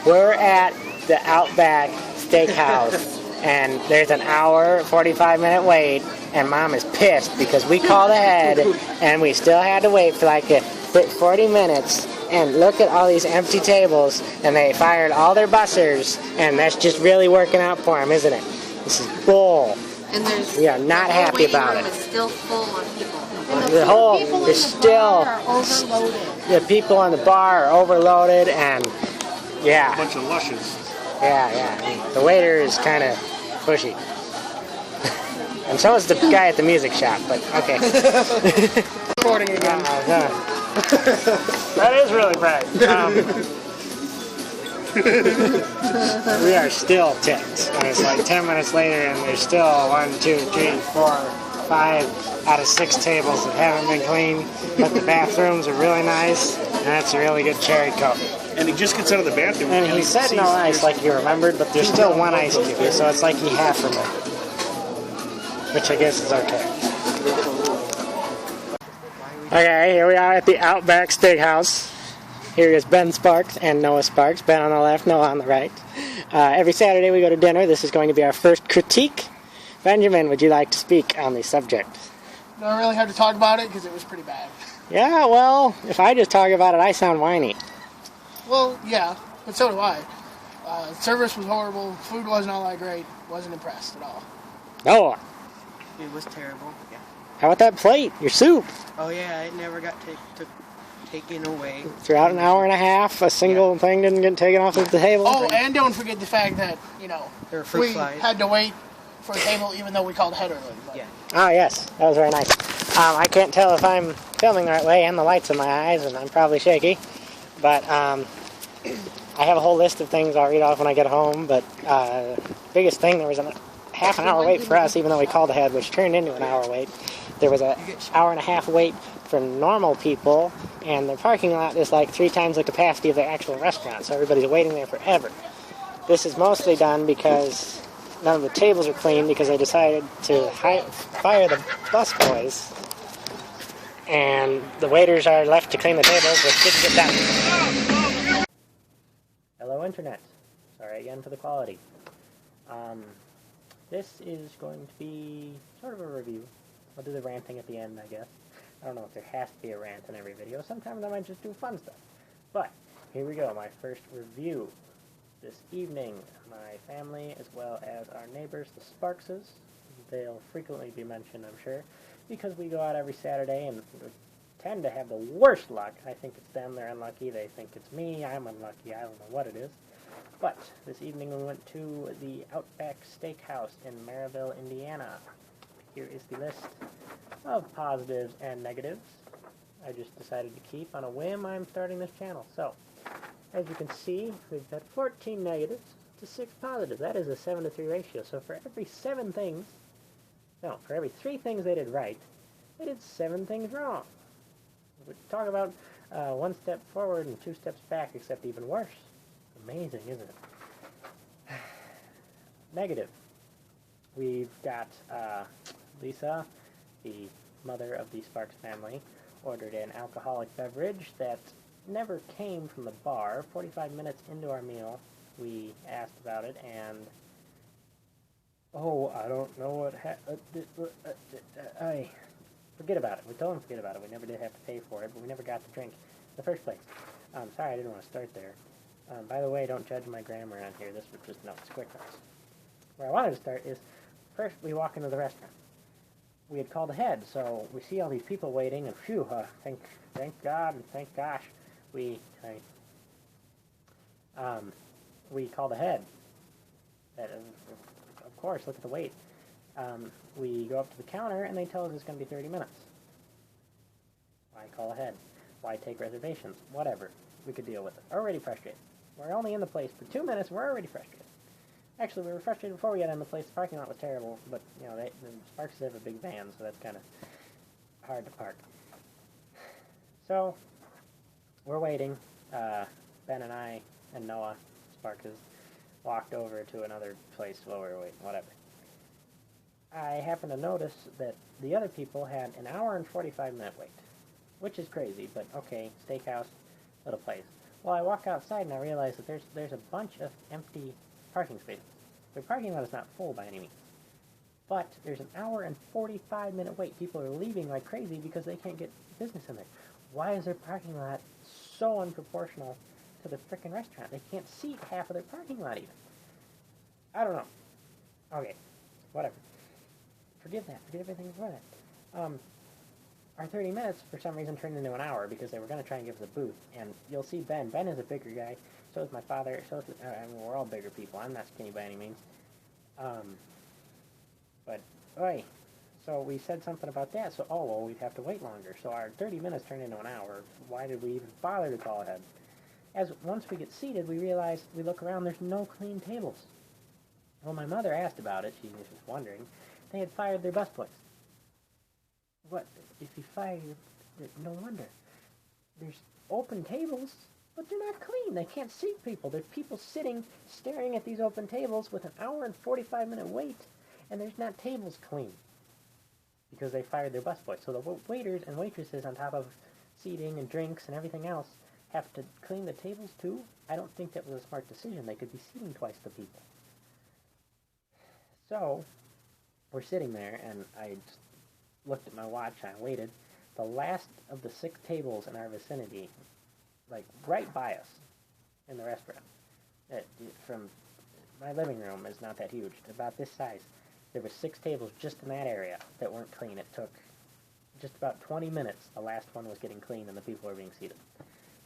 We're at the Outback Steakhouse, and there's an hour, 45-minute wait, and Mom is pissed because we called ahead, and we still had to wait for like 40 minutes, and look at all these empty tables, and they fired all their bussers, and that's just really working out for them, isn't it? This is bull. And we are not happy about it. It's still full of people. The whole is still the people on the bar are overloaded, and yeah, a bunch of lushes. Yeah. The waiter is kind of pushy, and so is the guy at the music shop. But okay. Recording again. That is really bright. We are still ticked, and it's like 10 minutes later, and there's still 1, 2, 3, 4, 5 out of 6 tables that haven't been cleaned, but the bathrooms are really nice, and that's a really good cherry coke. And he just gets out of the bathroom. And he said no ice like you remembered, but there's still 1 ice cube, so it's like he half removed, which I guess is okay. Okay, here we are at the Outback Steakhouse. Here is Ben Sparks and Noah Sparks. Ben on the left, Noah on the right. Every Saturday we go to dinner. This is going to be our first critique. Benjamin, would you like to speak on the subject? No, I really had to talk about it because it was pretty bad. Yeah, well, if I just talk about it, I sound whiny. Well, yeah, but so do I. Service was horrible. Food wasn't all that great. Wasn't impressed at all. Noah. It was terrible, yeah. How about that plate? Your soup? Oh, yeah, it never got taken away. Throughout an hour and a half, a single thing didn't get taken off of the table. Oh, and don't forget the fact that, we flies. had to wait for a table even though we called ahead early. But. Yeah. Oh, yes. That was very nice. I can't tell if I'm filming the right way, and the light's in my eyes, and I'm probably shaky. But I have a whole list of things I'll read off when I get home. But biggest thing, there was a half an hour wait for us, even though we called ahead, which turned into an hour wait. There was an hour and a half wait for normal people, and the parking lot is like 3 times the capacity of the actual restaurant, so everybody's waiting there forever. This is mostly done because none of the tables are clean because they decided to fire the busboys, and the waiters are left to clean the tables, which didn't get done. Hello, Internet. Sorry again for the quality. This is going to be sort of a review. I'll do the ranting at the end, I guess. I don't know if there has to be a rant in every video. Sometimes I might just do fun stuff. But here we go, my first review. This evening, my family, as well as our neighbors, the Sparkses, they'll frequently be mentioned, I'm sure, because we go out every Saturday and tend to have the worst luck. I think it's them, they're unlucky. They think it's me, I'm unlucky. I don't know what it is. But this evening we went to the Outback Steakhouse in Maryville, Indiana. Here is the list of positives and negatives. I just decided to keep. On a whim, I'm starting this channel. So, as you can see, we've got 14 negatives to 6 positives. That is a 7-to-3 ratio. So for every 3 things they did right, they did 7 things wrong. We talk about 1 step forward and 2 steps back, except even worse. Amazing, isn't it? Negative. We've got Lisa, the mother of the Sparks family, ordered an alcoholic beverage that never came from the bar. 45 minutes into our meal, we asked about it, and I don't know what forget about it. We told him to forget about it. We never did have to pay for it, but we never got the drink in the first place. Sorry, I didn't want to start there. By the way, don't judge my grammar on here. This was just notes, quick notes. Where I wanted to start is, first we walk into the restaurant. We had called ahead, so we see all these people waiting, and phew, thank God and thank gosh, we called ahead. Of course, look at the wait. We go up to the counter, and they tell us it's going to be 30 minutes. Why call ahead? Why take reservations? Whatever. We could deal with it. Already frustrated. We're only in the place for 2 minutes, we're already frustrated. Actually, we were frustrated before we got in the place. The parking lot was terrible, but, the Sparks have a big van, so that's kind of hard to park. So, we're waiting. Ben and I and Noah Sparks walked over to another place while we were waiting, whatever. I happened to notice that the other people had an hour and 45-minute wait, which is crazy, but okay, steakhouse, little place. Well, I walk outside and I realize that there's a bunch of empty parking spaces. The parking lot is not full by any means. But there's an hour and 45-minute wait. People are leaving like crazy because they can't get business in there. Why is their parking lot so unproportional to the frickin' restaurant? They can't seat half of their parking lot even. I don't know. Okay, whatever. Forgive that. Forget everything before that. Our 30 minutes, for some reason, turned into an hour because they were going to try and give us a booth. And you'll see Ben. Ben is a bigger guy. So is my father. So is, we're all bigger people. I'm not skinny by any means. But, oi. So we said something about that. So, oh, well, we'd have to wait longer. So our 30 minutes turned into an hour. Why did we even bother to call ahead? Once we get seated, we realize, we look around, there's no clean tables. Well, my mother asked about it. She was just wondering. They had fired their busboys. What? If you fire no wonder. There's open tables, but they're not clean. They can't seat people. There's people sitting, staring at these open tables with an hour and 45-minute wait, and there's not tables clean because they fired their busboys. So the waiters and waitresses, on top of seating and drinks and everything else, have to clean the tables too? I don't think that was a smart decision. They could be seating twice the people. So we're sitting there, and I just looked at my watch, and I waited. The last of the 6 tables in our vicinity, like right by us in the restaurant, from my living room is not that huge, about this size. There were 6 tables just in that area that weren't clean. It took just about 20 minutes. The last one was getting clean, and the people were being seated.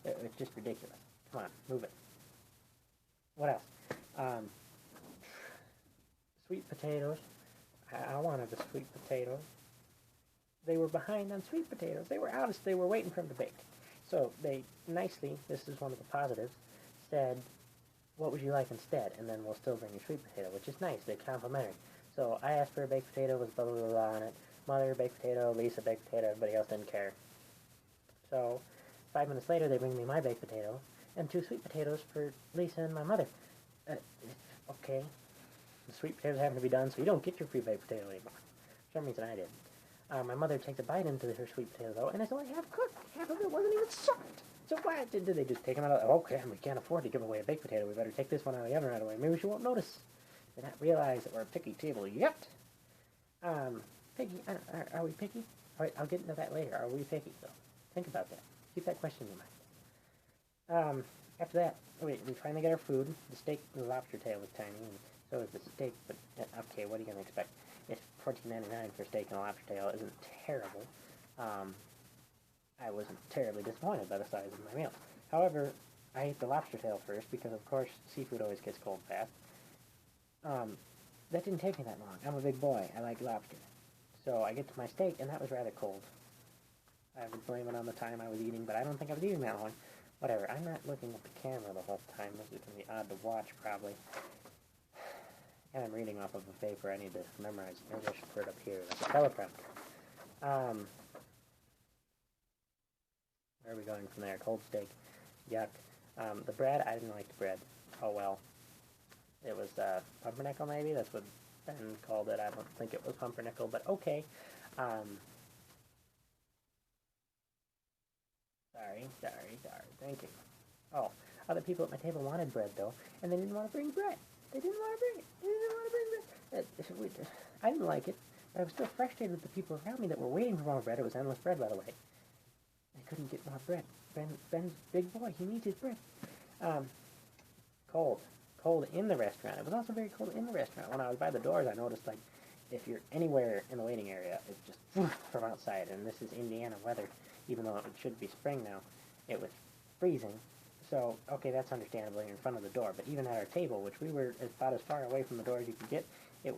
It's just ridiculous. Come on, move it. What else? Sweet potatoes. I wanted the sweet potatoes. They were behind on sweet potatoes. They were waiting for them to bake. So they nicely, this is one of the positives, said, what would you like instead? And then we'll still bring you sweet potato, which is nice. They're complimentary. So I asked for a baked potato with blah, blah, blah, blah on it. Mother, baked potato. Lisa, baked potato. Everybody else didn't care. So 5 minutes later, they bring me my baked potato and 2 sweet potatoes for Lisa and my mother. Okay. The sweet potatoes happen to be done, so you don't get your free baked potato anymore. For some reason, I didn't. My mother takes a bite into her sweet potato, though, and it's only half cooked. Half of it wasn't even soft. So why did they just take them out of... Okay, we can't afford to give away a baked potato. We better take this one out of the oven right away. Maybe she won't notice. They not realize that we're a picky table yet. Picky? Are we picky? All right, I'll get into that later. Are we picky, though? Think about that. Keep that question in mind. After that, we finally get our food. The steak, the lobster tail was tiny, and so is the steak, but okay, what are you going to expect? It's $14.99 for steak and a lobster tail. Isn't terrible. I wasn't terribly disappointed by the size of my meal. However, I ate the lobster tail first because, of course, seafood always gets cold fast. That didn't take me that long. I'm a big boy. I like lobster. So I get to my steak, and that was rather cold. I would blame it on the time I was eating, but I don't think I was eating that long. Whatever. I'm not looking at the camera the whole time. This is going to be odd to watch, probably. And I'm reading off of a paper. I need to memorize. Maybe I should put it up here. That's a teleprompter. Where are we going from there? Cold steak. Yuck. The bread, I didn't like the bread. Oh well. It was pumpernickel, maybe? That's what Ben called it. I don't think it was pumpernickel, but okay. Sorry. Thank you. Oh, other people at my table wanted bread, though, and they didn't want to bring bread. They didn't want to bring it. I didn't like it, but I was still frustrated with the people around me that were waiting for more bread. It was endless bread, by the way. I couldn't get more bread. Ben's big boy. He needs his bread. Cold in the restaurant. It was also very cold in the restaurant. When I was by the doors, I noticed, like, if you're anywhere in the waiting area, it's just from outside. And this is Indiana weather, even though it should be spring now. It was freezing. So, okay, that's understandable. You're in front of the door. But even at our table, which we were about as far away from the door as you could get, you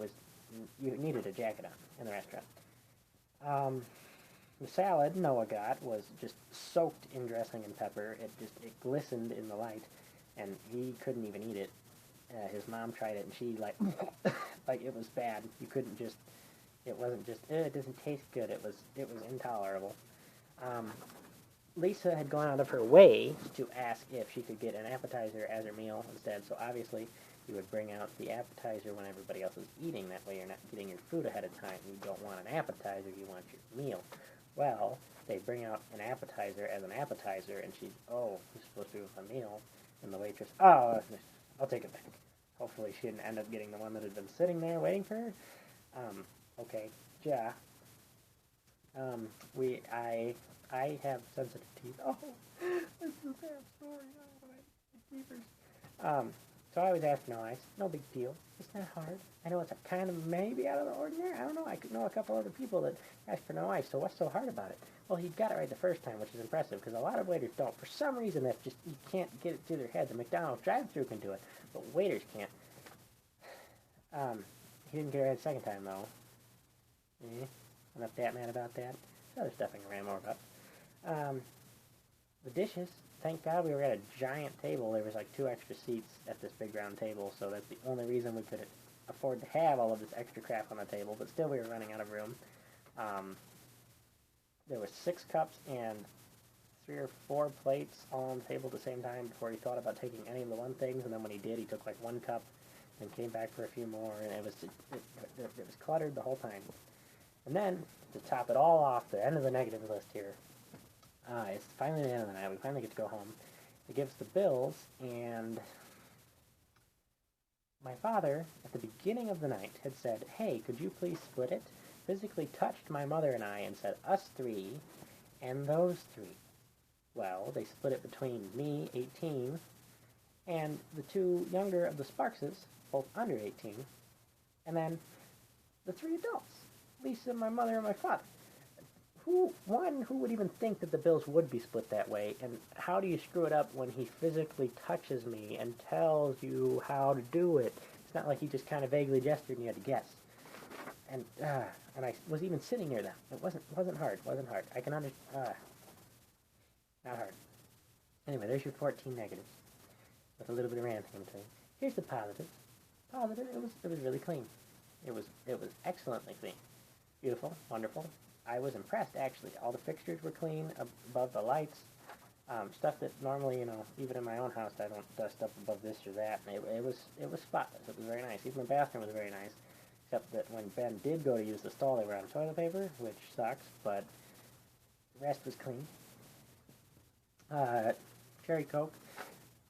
needed a jacket on in the restaurant. The salad Noah got was just soaked in dressing and pepper. It glistened in the light, and he couldn't even eat it. His mom tried it, and she, like it was bad. You couldn't just, it wasn't just, it doesn't taste good. It was intolerable. Lisa had gone out of her way to ask if she could get an appetizer as her meal instead, so obviously you would bring out the appetizer when everybody else is eating. That way you're not getting your food ahead of time. You don't want an appetizer, you want your meal. Well, they bring out an appetizer as an appetizer, and she's supposed to be with a meal. And the waitress, oh, I'll take it back. Hopefully she didn't end up getting the one that had been sitting there waiting for her. Okay, yeah. I have sensitive teeth. Oh, this is a bad story. Oh, my keepers. So I always ask no ice. No big deal. It's not hard. I know it's kind of maybe out of the ordinary. I don't know. I know a couple other people that ask for no ice. So what's so hard about it? Well, he got it right the first time, which is impressive because a lot of waiters don't. For some reason, that's just you can't get it through their head. The McDonald's drive-thru can do it, but waiters can't. He didn't get it right the second time though. I'm not that mad about that. There's other stuff I can rant more about. The dishes. Thank God we were at a giant table. There was like 2 extra seats at this big round table, so that's the only reason we could afford to have all of this extra crap on the table, but still we were running out of room. There was 6 cups and 3 or 4 plates all on the table at the same time before he thought about taking any of the one things, and then when he did, he took like 1 cup and came back for a few more, and it was cluttered the whole time. And then, to top it all off, the end of the negative list here, it's finally the end of the night. We finally get to go home. They give us the bills, and my father, at the beginning of the night, had said, hey, could you please split it? Physically touched my mother and I and said, us 3, and those 3. Well, they split it between me, 18, and the 2 younger of the Sparkses, both under 18, and then the 3 adults, Lisa, my mother, and my father. Who would even think that the bills would be split that way, and how do you screw it up when he physically touches me and tells you how to do it? It's not like he just kind of vaguely gestured and you had to guess. And I was even sitting near them. It wasn't hard. I can understand. Not hard. Anyway, there's your 14 negatives with a little bit of ranting in between. Here's the positives. Positive. It was really clean. It was excellently clean. Beautiful. Wonderful. I was impressed, actually. All the fixtures were clean above the lights. Stuff that normally, even in my own house, I don't dust up above this or that. And it was spotless. It was very nice. Even the bathroom was very nice. Except that when Ben did go to use the stall, they were out of toilet paper, which sucks, but the rest was clean. Cherry Coke.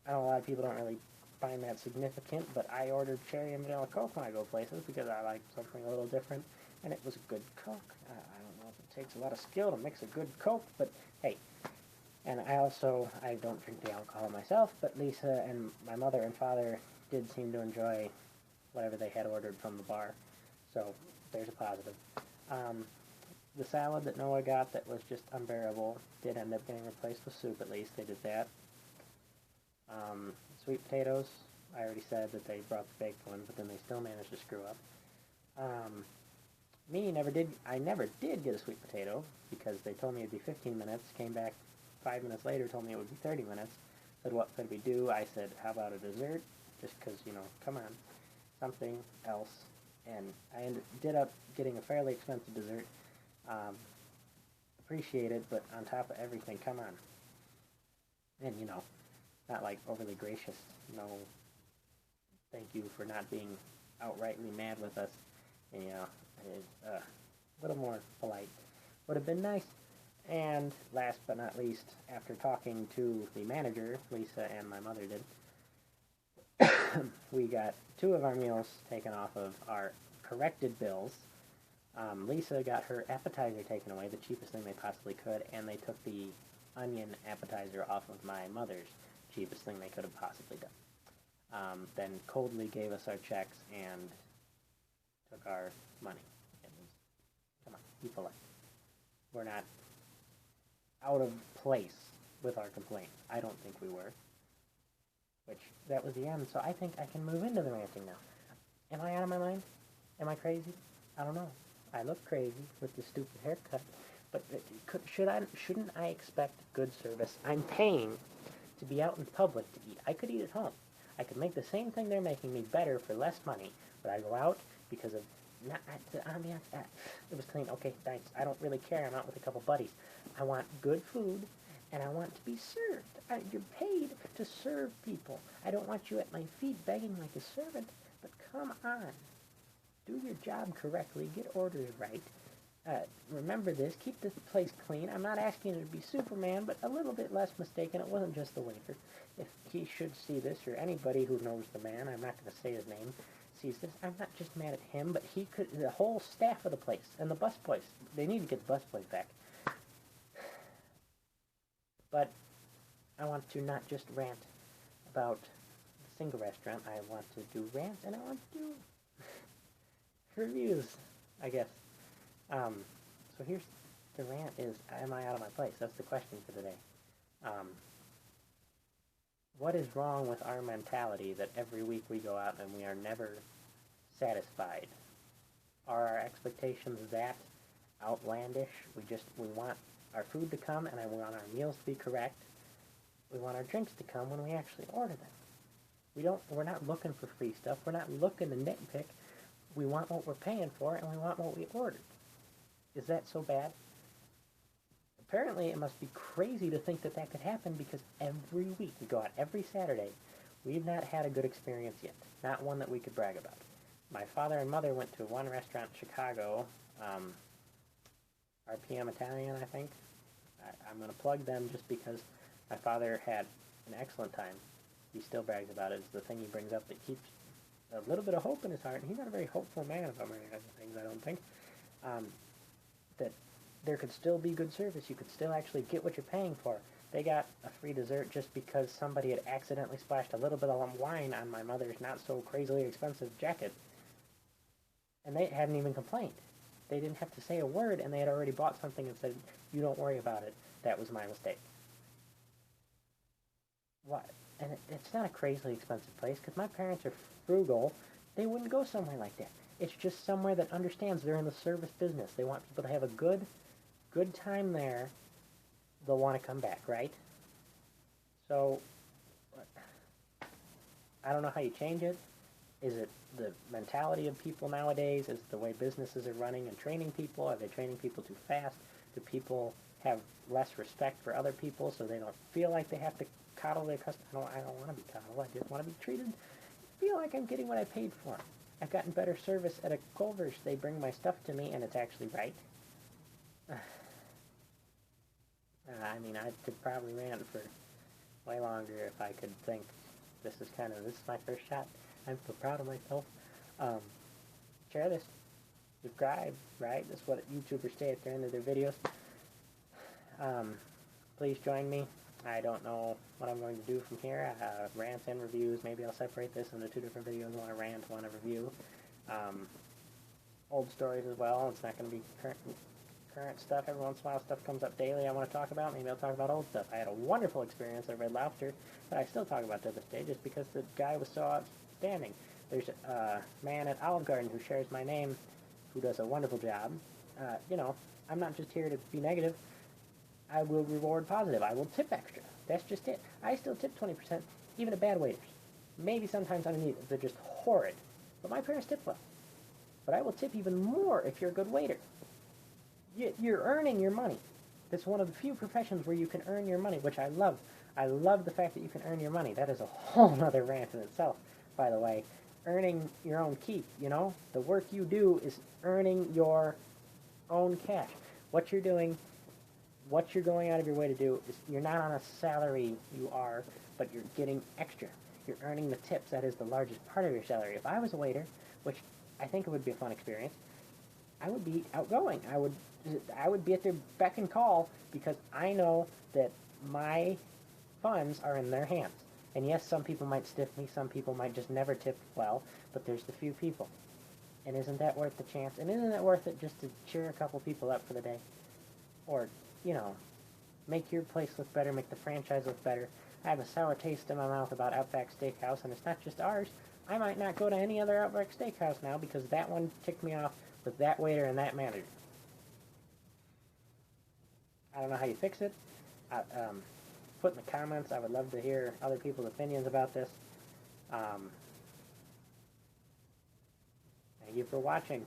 I know a lot of people don't really find that significant, but I ordered cherry and vanilla Coke when I go places because I like something a little different, and it was a good Coke. I don't know if it takes a lot of skill to mix a good Coke, but hey. And I don't drink the alcohol myself, but Lisa and my mother and father did seem to enjoy whatever they had ordered from the bar, so there's a positive. The salad that Noah got that was just unbearable did end up getting replaced with soup, at least. They did that. Sweet potatoes, I already said that they brought the baked one, but then they still managed to screw up. I never did get a sweet potato, because they told me it'd be 15 minutes, came back 5 minutes later, told me it would be 30 minutes, said what could we do? I said, how about a dessert? Just because, come on, something else. And I ended up getting a fairly expensive dessert. Appreciate it, but on top of everything, come on. And, not like overly gracious. No, thank you for not being outrightly mad with us. And, a little more polite would have been nice. And last but not least, after talking to the manager, Lisa and my mother did, we got 2 of our meals taken off of our corrected bills. Lisa got her appetizer taken away, the cheapest thing they possibly could, and they took the onion appetizer off of my mother's, cheapest thing they could have possibly done. Then coldly gave us our checks and took our money. Come on, be polite. We're not out of place with our complaint. I don't think we were. Which, that was the end, so I think I can move into the ranting now. Am I out of my mind? Am I crazy? I don't know. I look crazy with this stupid haircut, but shouldn't I expect good service? I'm paying to be out in public to eat. I could eat at home. I could make the same thing they're making me better for less money, but I go out because of the ambiance. It was clean. Okay, thanks. I don't really care. I'm out with a couple buddies. I want good food, and I want to be served. You're paid to serve people. I don't want you at my feet begging like a servant, but come on. Do your job correctly. Get orders right. remember this, keep this place clean. I'm not asking it to be Superman, but a little bit less mistaken. It wasn't just the waiter. If he should see this, or anybody who knows the man, I'm not going to say his name, sees this, I'm not just mad at him, but he could, the whole staff of the place, and the bus boys, they need to get the bus boys back. But I want to not just rant about a single restaurant, I want to do rants, and I want to do reviews, I guess. So here's the rant is, am I out of my place? That's the question for today. What is wrong with our mentality that every week we go out and we are never satisfied? Are our expectations that outlandish? We want our food to come, and we want our meals to be correct. We want our drinks to come when we actually order them. We're not looking for free stuff. We're not looking to nitpick. We want what we're paying for, and we want what we ordered. Is that so bad? Apparently, it must be crazy to think that that could happen, because every week, we go out every Saturday, we've not had a good experience yet. Not one that we could brag about. My father and mother went to one restaurant in Chicago, RPM Italian, I think. I'm going to plug them just because my father had an excellent time. He still brags about it. It's the thing he brings up that keeps a little bit of hope in his heart. And he's not a very hopeful man about many other things, I don't think. That there could still be good service. You could still actually get what you're paying for. They got a free dessert just because somebody had accidentally splashed a little bit of wine on my mother's not so crazily expensive jacket. And they hadn't even complained. They didn't have to say a word, and they had already bought something and said, "You don't worry about it. That was my mistake." What? And it's not a crazily expensive place, because my parents are frugal. They wouldn't go somewhere like that. It's just somewhere that understands they're in the service business. They want people to have a good time there. They'll want to come back, right? So, I don't know how you change it. Is it the mentality of people nowadays? Is it the way businesses are running and training people? Are they training people too fast? Do people have less respect for other people so they don't feel like they have to coddle their customer? I don't want to be coddled. I just want to be treated. Feel like I'm getting what I paid for. I've gotten better service at a Culver's. They bring my stuff to me, and it's actually right. I mean, I could probably rant for way longer if I could think. This is my first shot. I'm so proud of myself. Share this. Subscribe, right? That's what YouTubers say at the end of their videos. Please join me. I don't know what I'm going to do from here. Rants and reviews. Maybe I'll separate this into two different videos. One a rant, one a review. Old stories as well. It's not going to be current stuff. Every once in a while stuff comes up daily I want to talk about. Maybe I'll talk about old stuff. I had a wonderful experience at Red Lobster that I still talk about to this day just because the guy was so outstanding. There's a man at Olive Garden who shares my name who does a wonderful job. I'm not just here to be negative. I will reward positive. I will tip extra. That's just it. I still tip 20%, even at bad waiters. Maybe sometimes underneath if they're just horrid. But my parents tip well. But I will tip even more if you're a good waiter. You're earning your money. That's one of the few professions where you can earn your money, which I love. I love the fact that you can earn your money. That is a whole other rant in itself, by the way. Earning your own keep, The work you do is earning your own cash. What you're doing, what you're going out of your way to do, is you're not on a salary, but you're getting extra. You're earning the tips. That is the largest part of your salary. If I was a waiter, which I think it would be a fun experience, I would be outgoing. I would be at their beck and call because I know that my funds are in their hands. And yes, some people might stiff me, some people might just never tip well, but there's the few people. And isn't that worth the chance? And isn't it worth it just to cheer a couple people up for the day? Or, make your place look better, make the franchise look better. I have a sour taste in my mouth about Outback Steakhouse, and it's not just ours. I might not go to any other Outback Steakhouse now because that one ticked me off with that waiter and that manager. I don't know how you fix it. Put in the comments. I would love to hear other people's opinions about this. Thank you for watching.